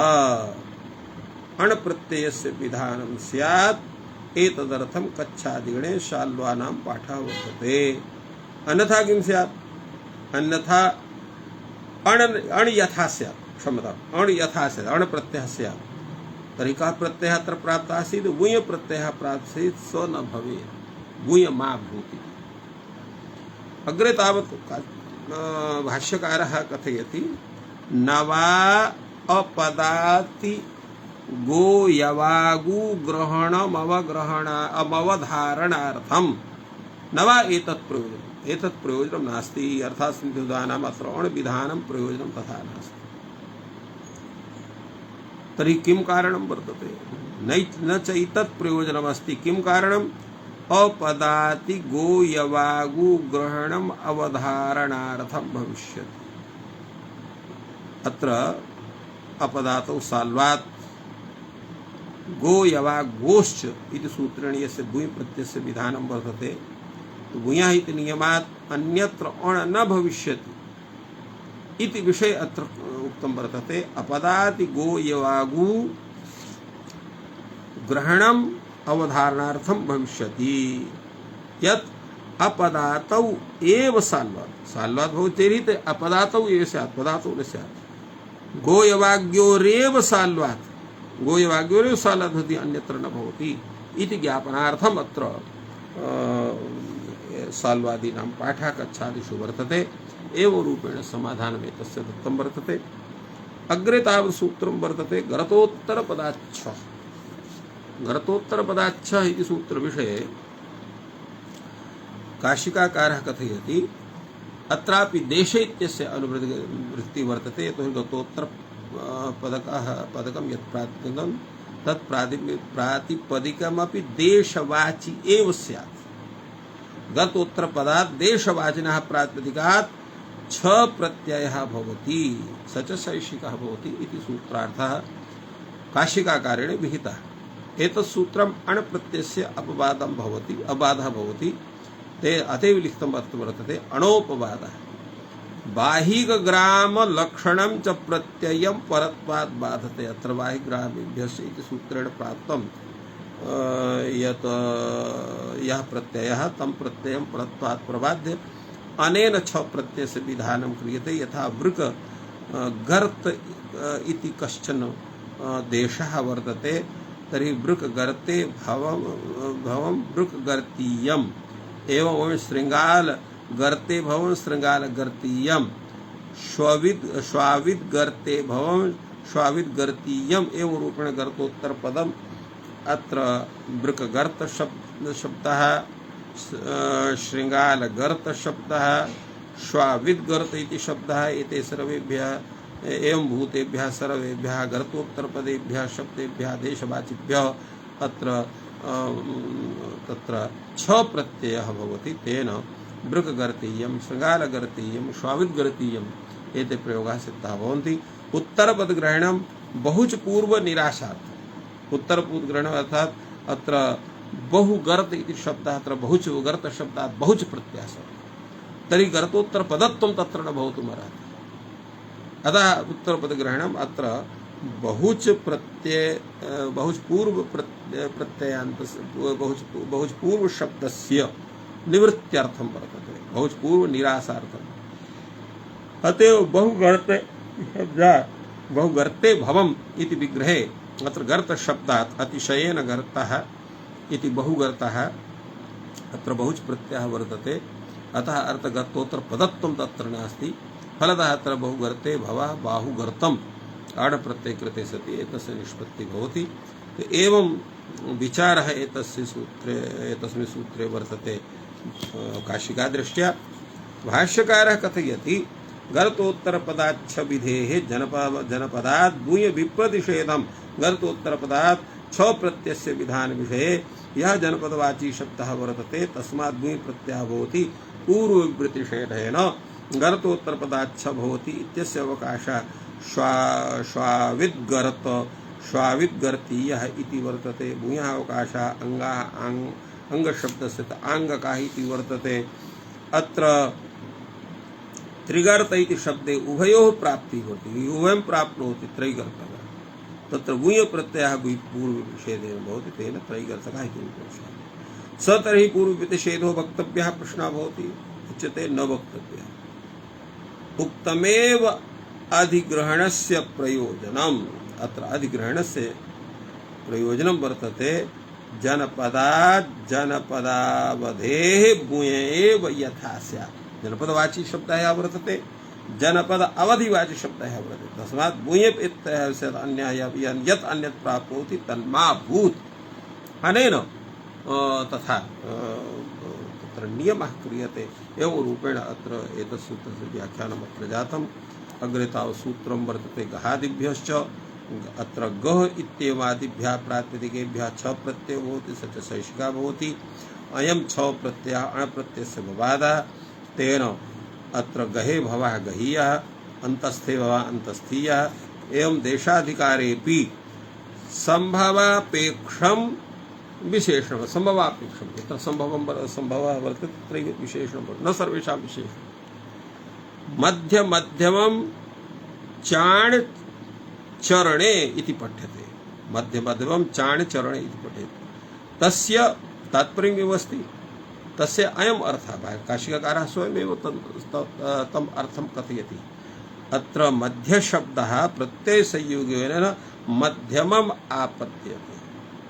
अणप्रत्ययस्य विधानं स्यात् एतदर्थं कच्छादिगणे साल्वानां पाठः वर्तते अन्यथा किं स्यात् अन्यथा अण यथा स्यात् क्षम्यताम् अण यथा स्यात् अण प्रत्ययः स्यात् तर्हि कः प्रत्ययः अत्र प्राप्तः आसीत् वुञ् प्रत्ययः प्राप्तः आसीत् स न भवेत् वुञ् मा भूति अग्रे तावत् भाष्यकारः कथयति न वा अपदाति गोयवागु ग्रहणम अवधारणार्थम न वा एतत् प्रयोजनम् एतत् प्रयोजनं नास्ति अर्थात् सिन्धुदानाम् अत्र अणविधानं प्रयोजनं तथा नास्ति। तर्हि किं कारणं वर्तते? न च एतत् प्रयोजनमस्ति। किं कारणम्? अपदाति गोयवागु ग्रहणम् अवधारणार्थं भविष्यति। अत्र अपदातौ साल्वात् गोयवागोश्च इति सूत्रेण यस्य भूयि प्रत्ययस्य विधानं वर्तते, तो भूयः इति नियमात् अन्यत्र अण न भविष्यति इति विषये अत्र उक्तं वर्तते। अपदाति गोयवागु ग्रहणम् अवधारणार्थं भविष्यति। यत् अपदातौ एव साल्वात् भवति तर्हि ते अपदातौ एव स्यात्, पदातौ न स्यात्। गोयवाग्योरेव साल्वात् भवति, अन्यत्र न भवति इति ज्ञापनार्थम् अत्र साल्वादीनां पाठः कक्षादिषु वर्तते। एवं रूपेण समाधानम् एतस्य दत्तं वर्तते। अग्रे तावत् सूत्रं वर्तते गरतोत्तरपदाच्छः। गरतोत्तरपदाच्छः इति सूत्रविषये काशिकाकारः कथयति, अत्रापि देशे इत्यस्य अनुवृत्ति वर्तते। यतोहि गतोत्तर पदकं यत् प्रातिपदिकं तत् प्रातिपदिकमपि देशवाची एव स्यात्। गतोत्तरपदात् देशवाचिनः प्रातिपदिकात् छ प्रत्ययः भवति, स च शैषिकः भवति इति सूत्रार्थः काशिकाकारेण विहितः। एतत् सूत्रम् अण् प्रत्ययस्य अबाधः भवति। ते अतएव लिखितं वर्तते अणोपवादः। बाहिग्राम लक्षणं च प्रत्ययं परत्वात् बाधते। अत्र बाहिग्रामेभ्यश्च इति सूत्रेण प्राप्तं यत् यः प्रत्ययः तं प्रत्ययं परत्वात् प्रबाध्य अनेन छ प्रत्ययस्य विधानं क्रियते। यथा वृक गर्त इति कश्चन देशः वर्तते, तर्हि वृक गर्ते भवं वृक गर्तीयम् एवं शृंगाल गर्ते भवं शृंगाल गर्तीयम् श्वाविद गर्ते भवं श्वाविद गर्तीयम् एवं रूपेण गर्तोत्तर पदम् अत्र वृक गर्त शब्दः, शृंगाल गर्त शब्दः, श्वाविद गर्त इति शब्दः, एते सर्वेभ्यः एवं भूतेभ्यः सर्वेभ्यः गर्तोत्तर पदेभ्यः शब्देभ्यः देशवाचिभ्यः अत्र तत्र छ प्रत्ययः भवति। तेन वृकगर्तीयं शृंगालगर्तीयं श्वाविद्गर्तीयम् एते प्रयोगाः सिद्धाः भवन्ति। उत्तरपदग्रहणं बहुच पूर्व निराशात्। उत्तरपदग्रहणम् अर्थात् अत्र बहुगर्त इति शब्दः, अत्र बहुच गर्त शब्दात् बहुच प्रत्यासः, तर्हि गर्तोत्तरपदत्वं तत्र न भवितुमर्हति। अतः उत्तरपदग्रहणम् अत्र बहुच पूर्व प्रत्ययान्त बहुच पूर्व शब्दस्य निवृत्त्यर्थं वर्तते, बहुच पूर्व निरासार्थम्। अतएव बहुगर्ते भवम् इति विग्रहे अत्र गर्त शब्दात् अतिशयेन गर्तः इति बहुगर्तः अत्र बहुच प्रत्ययः वर्तते। अतः अर्थगर्तोत्तर पदत्वं तत्र नास्ति। फलतः अत्र बहुगर्ते भवः बाहुगर्तम् आड प्रत्यय कृते सति एतस्य निष्पत्ति भवति। एवं विचारः एतस्मिन् सूत्रे वर्तते काशिका दृष्ट्या। भाष्यकारः कथयति गर्तोत्तरपदाच्छ विधेः जनपदात् भूय विप्रतिषेधं गर्तोत्तरपदात् छ प्रत्ययस्य विधान विषये यह जनपदवाची शब्दः वर्तते तस्मात् भूय प्रत्ययः भवति पूर्वविप्रतिषेधेन गर्तोत्तरपदाच्छ भवति इत्यस्य अवकाशः श्वाविद्गर्तीयः इति वर्तते। भूयः अवकाशः अंगशब्दस्य आंगकः इति वर्तते। अत्र त्रिगर्त इति शब्दे उभयोः प्राप्तिः भवति, उभयं प्राप्नोति त्रैगर्तः। तत्र भूय प्रत्ययः पूर्वविषेधेन भवति, तेन त्रैगर्तकः इति उच्यते। स तर्हि पूर्वविषेधो वक्तव्यः प्रश्नः भवति, उच्यते न वक्तव्यः। उक्तमेव अधिग्रहणस्य प्रयोजनम्। अत्र अधिग्रहणस्य प्रयोजनं वर्तते जनपदात् जनपदावधेः भूय एव यथा स्यात्। जनपदवाची शब्दः वर्तते, जनपद अवधिवाची शब्द है वर्तते तस्मात् भूयेप इत्यस्य अन्याय यत् अन्यत् प्राप्त होती तन्मा भूत अनेन तथा तत्र नियमः क्रियते एवं रूपेण अत्र एतत् सूत्रस्य व्याख्यानम् अत्र जातम्। अग्रे तावत् सूत्रं वर्तते गहादिभ्यश्च अत्र गह इत्येवादिभ्यः प्रातिपदिकेभ्यः छ प्रत्ययो भवति स च शैषिका भवति। अयं छ प्रत्ययः अण् प्रत्ययस्य भवादः तेन अत्र गहे भवः गहीयः अन्तस्थे भवः अन्तस्थीयः एवं देशाधिकारेऽपि संभवापेक्षं विशेषण संभवापेक्षम यत्र संभवः वर्तते तत्रैव विशेषणं न सर्वेषां विशेषणं मध्य मध्यमं चाण् चरणे इति पठ्यते मध्य मध्यमं चाण् चरणे इति पठ्यते तस्य तात्पर्यम् अस्ति तस्य अयम् अर्थः काशिकाकारः स्वयमेव तम् अर्थं कथयति। अत्र मध्यशब्दः प्रत्ययसंयोगेन मध्यमम् आपद्यते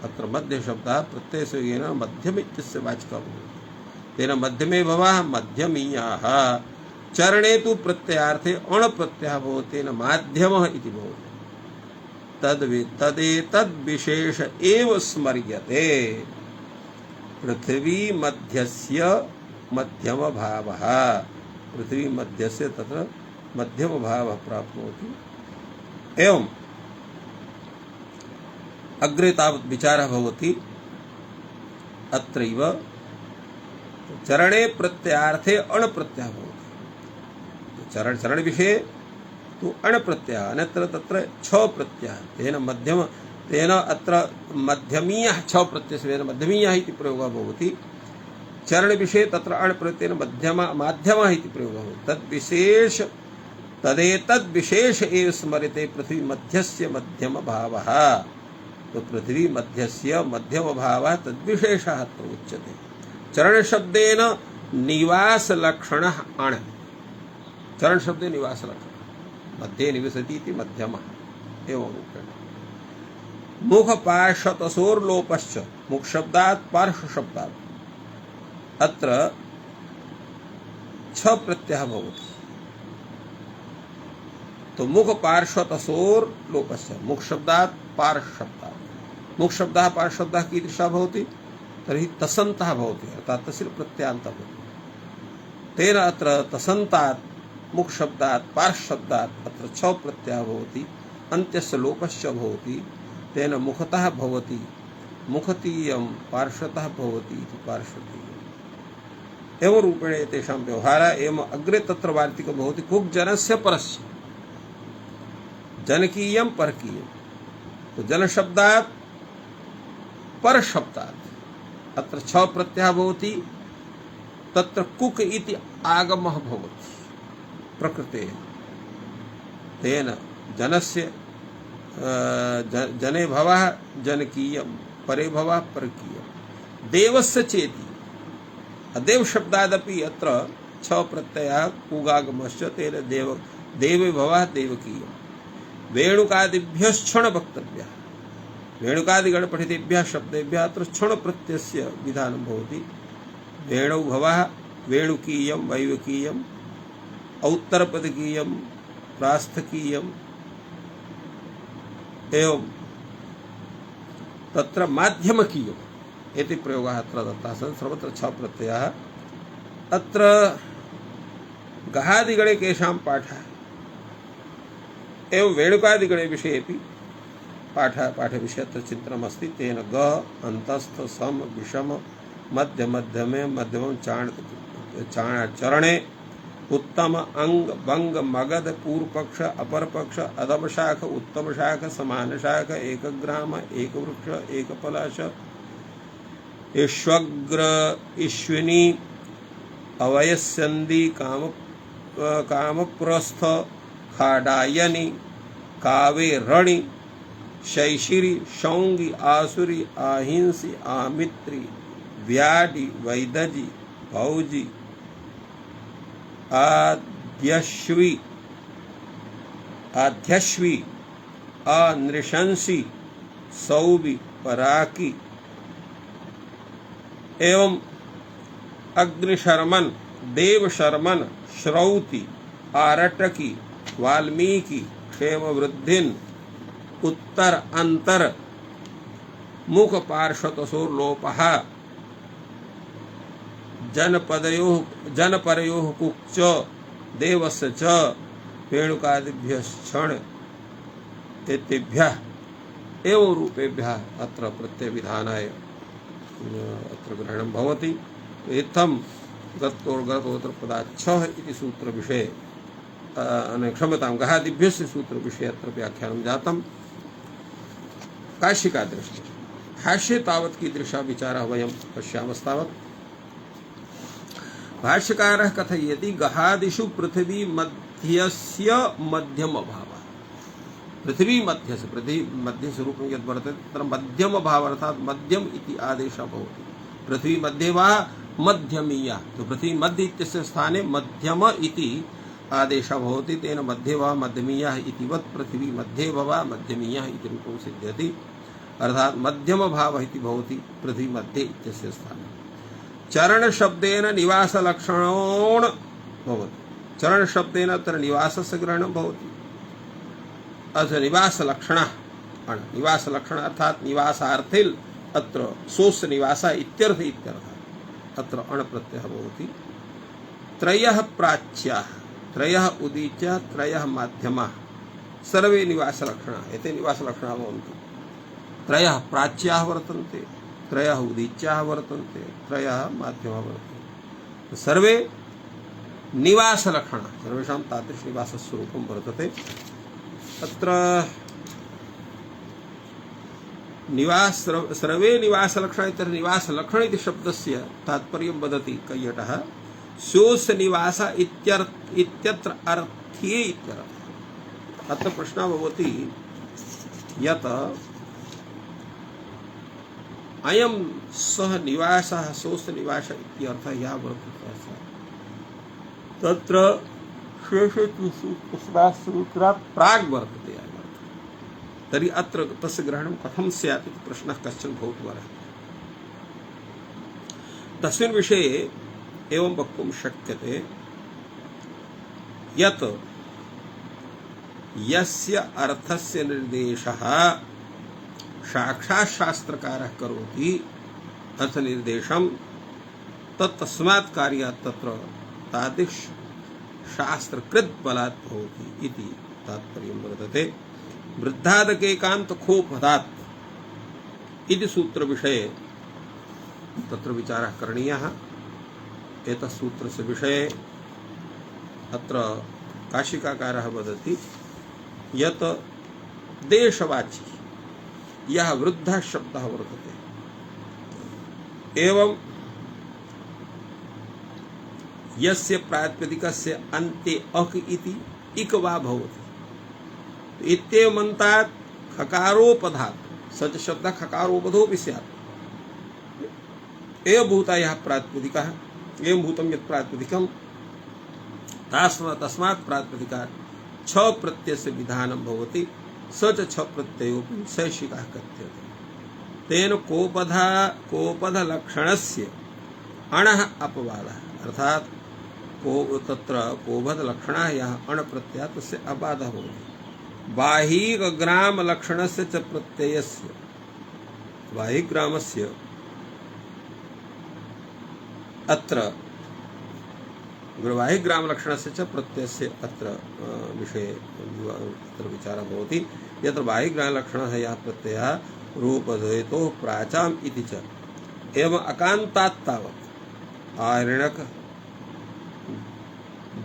अत्र मध्यशब्दः प्रत्ययसंयोगेन मध्यम इत्यस्य वाचकः भवति तेन मध्यमे भवः मध्यमीयाः चरणे तु प्रत्ययार्थे अण् प्रत्ययः भवति तेन माध्यमः इति भवति तदेतद् विशेष एव स्मर्यते पृथ्वी मध्यस्य मध्यम भावः पृथ्वी मध्यस्य तत्र मध्यम भावः प्राप्नोति। एवं अग्रे तावत् विचारः भवति अत्रैव चरणे प्रत्ययार्थे अण् प्रत्ययः भवति चरण विषये तु अण् प्रत्ययः अन्यत्र तत्र छ प्रत्ययः तेन अत्र मध्यमीयः छ प्रत्ययेन मध्यमीयः इति प्रयोगः भवति चरण विषये तत्र अण् प्रत्ययेन माध्यमः इति प्रयोगः भवति तदेतद् विशेष एव स्मर्यते पृथ्वी मध्यस्य मध्यम भावः तो पृथ्वी मध्यस्य मध्यम भावः तद्विशेषः अत्र उच्यते। चरण शब्देन निवास लक्षणः अण् चरण शब्दे निवास लक्षणः मध्ये निवसति इति मध्यमः एवं रूपेण मुख पार्श्वतसोर्लोपश्च मुख शब्दात् पार्श्व शब्दात् अत्र छ प्रत्ययः भवति तो मुख पार्श्वतसोर लोपस्य मुख शब्दात् पार्श्व शब्दात् मुख शब्दः पार्श्व शब्दः कीदृशः भवति तर्हि तसन्तः भवति अर्थात् तस्य प्रत्ययान्तः भवति तेन अत्र तसन्तात् मुख शब्दात् पार्श्व शब्दात् अत्र छ प्रत्ययः भवति अन्त्यस्य लोपश्च भवति तेन मुखतः भवति मुखतीयं पार्श्वतः भवति इति पार्श्वतीयम् एवं रूपेण एतेषां व्यवहारः एवं अग्रे तत्र वार्तिको भवति कुक् जनस्य परस्य जनकीयं परकीयं तो जन शब्दात् पर शब्दात् अत्र छ प्रत्ययः भवति तत्र कुक् इति आगमः भवति प्रकृतेः तेन जनस्य जने भवः जनकीयं परे भवः परकीयं देवस्य चेति अदेव शब्दादपि अत्र छ प्रत्ययः कुगागमश्च तेन देवे भवः देवकीयं वेणुकादिभ्यश्छण वक्तव्यः वेणुकादिगण पठितेभ्यः शब्देभ्यः अत्र क्षण प्रत्ययस्य विधानं भवति वेणौ भवः वेणुकीयं वैवकीयं औत्तरपदकीयं प्रास्थकीयं एवं तत्र माध्यमकीयम् इति प्रयोगः अत्र दत्तः सन् सर्वत्र छ प्रत्ययः अत्र गहादिगणे केषां पाठः एवं वेणुकादिगणे विषयेपि पाठविषये अत्र चिन्तनमस्ति तेन ग अन्तस्थ सम विषम मध्य मध्यमे मध्यमं चरणे उत्तम अंग भंग मगध पूर्व पक्ष अपर पक्ष अधम शाख उत्तम शाख समान शाख एक ग्राम एक वृक्ष एक पलाश ईश्वग्र ईश्विनी अवयस्यन्दी कामप्रस्थ खाडायनी कावेरणी शैशिरी शौंगी आसुरी आहिंसी आमित्री व्याडी वैदजी भौजी आद्यश्वी अनृशंसी सौबी पराकी एवं अग्निशर्मन देवशर्मन श्रौति आरटकी वाल्मीकि क्षेम वृद्धिन उत्तर अंतर मुख पार्श्वतसोर लोपः जनपरयोः कुक्च देवस्य च वेणुकादिभ्यः क्षण एतेभ्यः एवं रूपेभ्यः अत्र प्रत्ययविधानाय अत्र ग्रहणं भवति। इत्थं गतोर्गतोत्र पदाच्छः इति सूत्र विषये क्षम्यतां गहादिभ्यस्य सूत्र विषये अत्र व्याख्यानं जातम्। काशिका दृष्टि भाष्ये तावत् कीदृशः विचारः वयं पश्यामस्तावत्। भाष्यकारः कथयति गहादिषु पृथिवी मध्यस्य मध्यम अभावः। पृथिवी मध्यस्य रूपं यद् वर्तते तत्र मध्यम अभावः अर्थात् मध्यम इति आदेशः भवति। पृथ्वी मध्ये वा मध्यमीया, तो पृथ्वी मध्य इत्यस्य स्थाने मध्यम इति आदेशः भवति। तेन मध्ये वा मध्यमीयः इतिवत् पृथ्वी मध्ये वा मध्यमीयः इति रूपं सिद्ध्यति। अर्थात् मध्यम भावः इति भवति पृथ्वी मध्ये इत्यस्य स्थाने। चरण शब्देन निवास लक्षणोण भवति। चरण शब्देन अत्र निवासस्य ग्रहणं भवति। अत्र निवास लक्षणः निवास लक्षण अर्थात् निवासार्थिल अत्र सोस निवास इत्यर्थ अत्र अण प्रत्ययः भवति। त्रयः प्राच्याः त्रयः उदीच्याः त्रयः माध्यमाः सर्वे निवास लक्षणाः एते निवास लक्षणाः भवन्ति। त्रयः प्राच्याः वर्तन्ते, त्रयः उदीच्याः वर्तन्ते, त्रयः माध्यमाः वर्तन्ते। सर्वे निवास लक्षणाः सर्वेषां तादृश निवासस्वरूपं वर्तते। अत्र सर्वे निवास लक्षण इत्यत्र निवास लक्षण इति शब्दस्य तात्पर्यं वदति कैयटः स्योस निवास इत्यत्र अर्थे इत्यर्थः। अत्र प्रश्नः भवति यत् अयं सः निवासः सोस निवास इत्यर्थः यः वर्तते तत्र शेषसूत्रात् प्राग् वर्तते। तर्हि अत्र तस्य ग्रहणं कथं स्यात् इति प्रश्नः कश्चन भवितुमर्हति। तस्मिन् विषये एवं वक्तुं शक्यते यत् यस्य अर्थस्य निर्देशः साक्षात् शास्त्रकारः करोति अर्थनिर्देशं तत्तस्मात् कार्यात् तत्र तादृश शास्त्रकृत बलात् भवति इति तात्पर्यं वर्तते। वृद्धादकेकान्त खोपदात् इति सूत्र विषये तत्र विचारः करणीयः। एतत् सूत्रस्य विषये अत्र काशिकाकारः वदति यत् देशवाची यः वृद्धः शब्दः वर्तते एवं यस्य प्रातिपदिकस्य अन्ते अक इति इक वा भवति इत्येवमन्तात् खकारोपधात् सच शब्दः खकारोपधोऽपि स्यात्। एव भूता यः प्रातिपदिकः एवं भूतं यत् प्रातिपदिकं तस्मात् प्रातिपदिकात् छ प्रत्ययस्य विधानं भवति। स च छ प्रत्ययोऽपि शैषिकः कथ्यते। तेन कोपधलक्षणस्य अणः अपवादः अर्थात् तत्र कोपधलक्षणः यः अण प्रत्ययः तस्य अबाधः भवति। बाहिग्राम लक्षणस्य च प्रत्ययस्य बाहिग्रामस्य अत्र बाहिग्राम लक्षणस्य च प्रत्ययस्य अत्र विषये अत्र विचारः भवति। यत्र बाहिग्राम लक्षणः यः प्रत्ययः रूपधेतोः प्राचाम् इति च एवं अकान्तात् तावत् आऋणक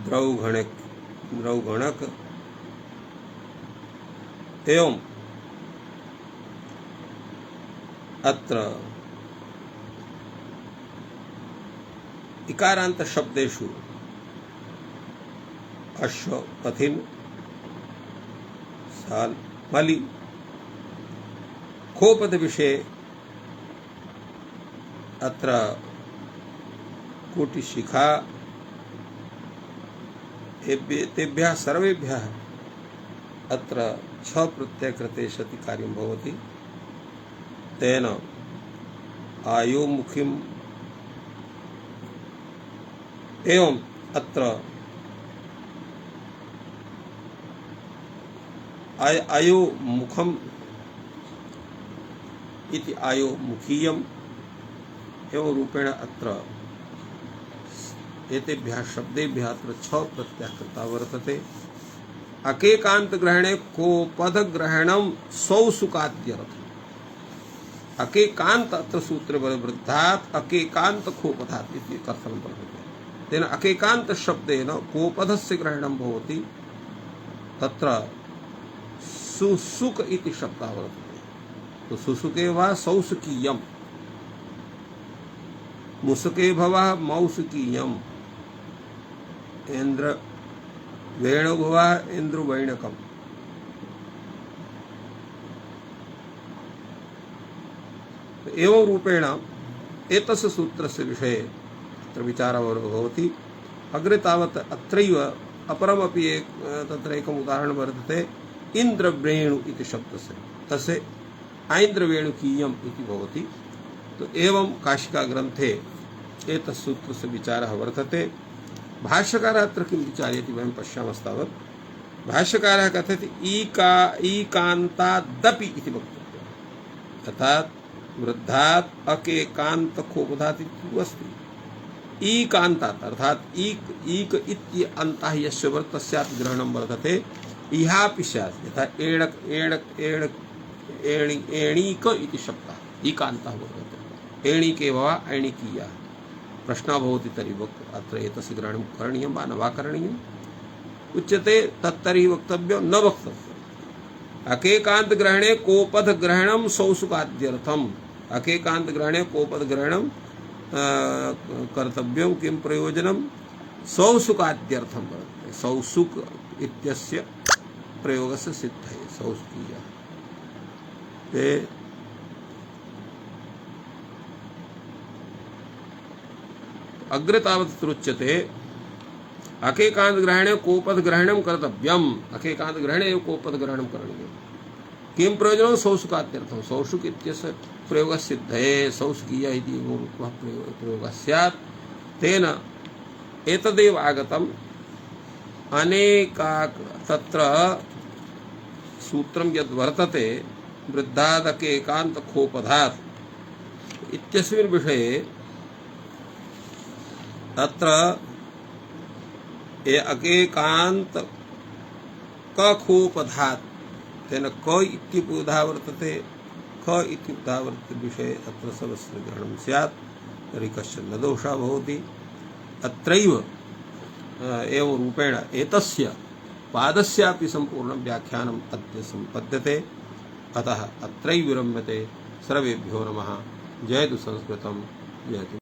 द्रौगणक एवं अत्र इकारांत शब्देषु अश्व कथिन साल मलि खोपद विषये अत्र कोटिशिखा तेभ्यः सर्वेभ्यः अत्र छ प्रत्ययकृते सति कार्यं भवति। तेन आयुमुखिम् एवं अत्र अयो मुखम इति आयो मुखीयम एवं रूपेण अत्र एतेभ्यः शब्देभ्यः अत्र छ प्रत्ययः कृता वर्तते। अकेकांत ग्रहणे कोपद ग्रहणम सौसुकाद्यर्थ। अकेकांत अत्र सूत्र वृद्धात् अकेकांत खोपधात् इति कथनं वर्तते। तेन अकेकांत शब्देन कोपधस्य ग्रहणं भवति। तत्र सुसुक इति शब्दः वर्तते। तो सुसुके वा सौसुकीयम, मुसुके भवः मौसुकीयम, इंद्र वेणु भवः इंद्रुवैणकम। एवं रूपेण एतस्य सूत्रस्य विषये तत्र विचारः भवति। अग्रे तावत् अत्रैव अपरमपि तत्र एकम् उदाहरणं वर्तते इन्द्रवेणु इति शब्दस्य। तस्य ऐन्द्रवेणुकीयम् इति भवति। तो एवं काशिका ग्रन्थे एतस्य सूत्रस्य विचारः वर्तते। भाष्यकारः अत्र किं विचारयति वयं पश्यामस्तावत्। भाष्यकारः कथयति ईकान्तादपि इति वक्तव्यम्। अर्थात् वृद्धात् अकेकान्त खोपधात् इति अस्ति। ईकान्तात् अर्थात् ईक इत्य अन्तः यस्य वर्तते तस्यापि ग्रहणं वर्तते। इहापि स्यात् यथा एणक एणक एणक एणीक इति शब्दः ईकान्तः वर्तते। एणीके वा ऐणिकीया। प्रश्नः भवति तर्हि अत्र एतस्य ग्रहणं करणीयं वा न वा करणीयम् उच्यते। तत्तर्हि वक्तव्यं न वक्तव्यम्। अकेकांत ग्रहणे कोपद ग्रहणं सौसुकाद्यर्थम्। अकेकांत ग्रहणे कोपद ग्रहणं कर्तव्यं। किं प्रयोजनं? सौसुकाद्यर्थं वर्तते। सौसुक इत्यस्य प्रयोगस्य सिद्धये सौसुकीया। अग्रे तावत् उच्यते अकेकांत ग्रहणे कोपद ग्रहणं कर्तव्यम्। अकेकांत ग्रहणे एव कोपद ग्रहणं करणीयम्। किं प्रयोजनं? सौसुकाद्यर्थं। सौसुक इत्यस्य प्रयोगः सिद्धये सौसुकीया इति प्रयोगः स्यात्। तेन एतदेव आगतम्। अनेका तत्र सूत्रं यद् वर्तते वृद्धादकेकांत खोपधात् इत्यस्मिन् विषये तत्र अकेकांत कखोपधात् तेन क इत्युपधा वर्तते। ख इत्युपधा वर्तते विषये अत्र सर्वस्य ग्रहणं स्यात् तर्हि कश्चन न दोषः भवति। अत्रैव एवं रूपेण एतस्य पादस्यापि सम्पूर्णं व्याख्यानम् अद्य सम्पद्यते। अतः अत्रैव विरम्यते। सर्वेभ्यो नमः। जयतु संस्कृतं जयतु।